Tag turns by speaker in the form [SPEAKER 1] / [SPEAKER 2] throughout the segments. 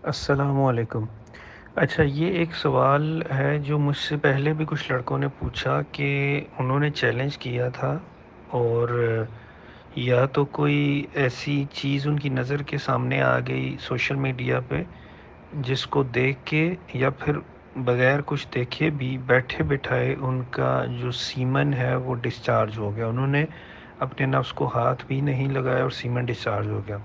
[SPEAKER 1] السلام علیکم۔ اچھا، یہ ایک سوال ہے جو مجھ سے پہلے بھی کچھ لڑکوں نے پوچھا کہ انہوں نے چیلنج کیا تھا، اور یا تو کوئی ایسی چیز ان کی نظر کے سامنے آ گئی سوشل میڈیا پہ جس کو دیکھ کے یا پھر بغیر کچھ دیکھے بھی بیٹھے بٹھائے ان کا جو سیمن ہے وہ ڈسچارج ہو گیا۔ انہوں نے اپنے نفس کو ہاتھ بھی نہیں لگایا اور سیمن ڈسچارج ہو گیا۔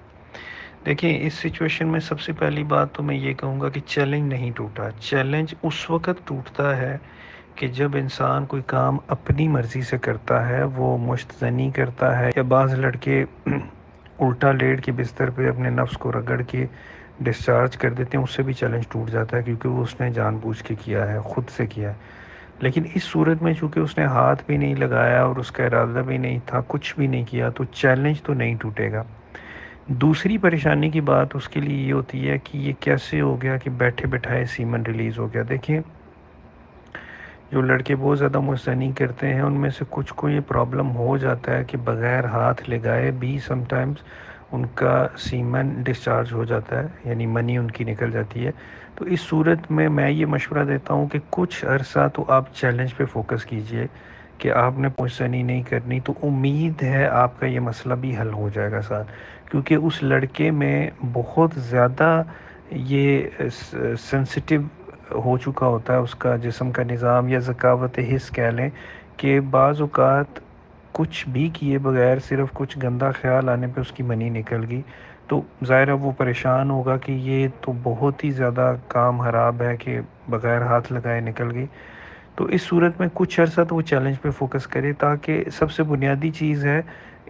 [SPEAKER 1] دیکھیں، اس سچویشن میں سب سے پہلی بات تو میں یہ کہوں گا کہ چیلنج نہیں ٹوٹا۔ چیلنج اس وقت ٹوٹتا ہے کہ جب انسان کوئی کام اپنی مرضی سے کرتا ہے، وہ مشت زنی کرتا ہے، یا بعض لڑکے الٹا لیٹ کے بستر پہ اپنے نفس کو رگڑ کے ڈسچارج کر دیتے ہیں، اس سے بھی چیلنج ٹوٹ جاتا ہے کیونکہ وہ اس نے جان بوجھ کے کیا ہے، خود سے کیا ہے۔ لیکن اس صورت میں چونکہ اس نے ہاتھ بھی نہیں لگایا اور اس کا ارادہ بھی نہیں تھا، کچھ بھی نہیں کیا، تو چیلنج تو نہیں ٹوٹے گا۔ دوسری پریشانی کی بات اس کے لیے یہ ہوتی ہے کہ یہ کیسے ہو گیا کہ بیٹھے بٹھائے سیمن ریلیز ہو گیا۔ دیکھیں، جو لڑکے بہت زیادہ مستنی کرتے ہیں ان میں سے کچھ کو یہ پرابلم ہو جاتا ہے کہ بغیر ہاتھ لگائے بھی سم ٹائمز ان کا سیمن ڈسچارج ہو جاتا ہے، یعنی منی ان کی نکل جاتی ہے۔ تو اس صورت میں یہ مشورہ دیتا ہوں کہ کچھ عرصہ تو آپ چیلنج پہ فوکس کیجئے کہ آپ نے پوزیشنی نہیں کرنی، تو امید ہے آپ کا یہ مسئلہ بھی حل ہو جائے گا ساتھ، کیونکہ اس لڑکے میں بہت زیادہ یہ سینسٹیو ہو چکا ہوتا ہے، اس کا جسم کا نظام یا ذکاوت حس کہہ لیں، کہ بعض اوقات کچھ بھی کیے بغیر صرف کچھ گندا خیال آنے پہ اس کی منی نکل گئی، تو ظاہر ہے وہ پریشان ہوگا کہ یہ تو بہت ہی زیادہ کام خراب ہے کہ بغیر ہاتھ لگائے نکل گئی۔ تو اس صورت میں کچھ عرصہ تو وہ چیلنج پہ فوکس کرے، تاکہ سب سے بنیادی چیز ہے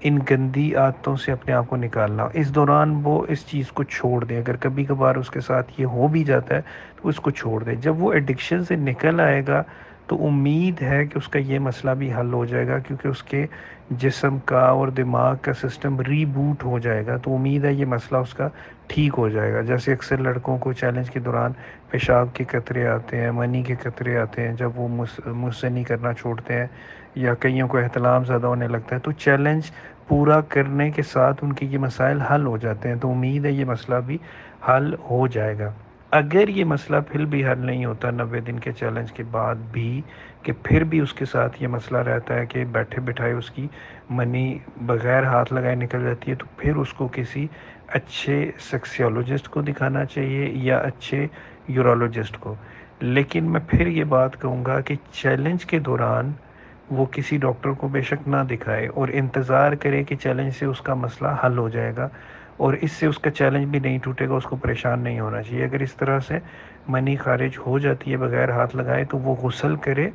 [SPEAKER 1] ان گندی عادتوں سے اپنے آپ کو نکالنا۔ اس دوران وہ اس چیز کو چھوڑ دے، اگر کبھی کبھار اس کے ساتھ یہ ہو بھی جاتا ہے تو اس کو چھوڑ دے۔ جب وہ ایڈکشن سے نکل آئے گا تو امید ہے کہ اس کا یہ مسئلہ بھی حل ہو جائے گا، کیونکہ اس کے جسم کا اور دماغ کا سسٹم ری بوٹ ہو جائے گا، تو امید ہے یہ مسئلہ اس کا ٹھیک ہو جائے گا۔ جیسے اکثر لڑکوں کو چیلنج کے دوران پیشاب کے قطرے آتے ہیں، منی کے قطرے آتے ہیں جب وہ مستنی کرنا چھوڑتے ہیں، یا کئیوں کو احتلام زیادہ ہونے لگتا ہے، تو چیلنج پورا کرنے کے ساتھ ان کے یہ مسائل حل ہو جاتے ہیں، تو امید ہے یہ مسئلہ بھی حل ہو جائے گا۔ اگر یہ مسئلہ پھر بھی حل نہیں ہوتا 90 دن کے چیلنج کے بعد بھی، کہ پھر بھی اس کے ساتھ یہ مسئلہ رہتا ہے کہ بیٹھے بٹھائے اس کی منی بغیر ہاتھ لگائے نکل جاتی ہے، تو پھر اس کو کسی اچھے سیکسیولوجسٹ کو دکھانا چاہیے یا اچھے یورولوجسٹ کو۔ لیکن میں پھر یہ بات کہوں گا کہ چیلنج کے دوران وہ کسی ڈاکٹر کو بے شک نہ دکھائے اور انتظار کرے کہ چیلنج سے اس کا مسئلہ حل ہو جائے گا، اور اس سے اس کا چیلنج بھی نہیں ٹوٹے گا، اس کو پریشان نہیں ہونا چاہیے۔ اگر اس طرح سے منی خارج ہو جاتی ہے بغیر ہاتھ لگائے تو وہ غسل کرے،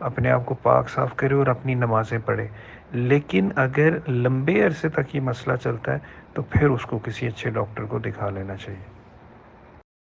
[SPEAKER 1] اپنے آپ کو پاک صاف کرے اور اپنی نمازیں پڑھے۔ لیکن اگر لمبے عرصے تک یہ مسئلہ چلتا ہے تو پھر اس کو کسی اچھے ڈاکٹر کو دکھا لینا چاہیے۔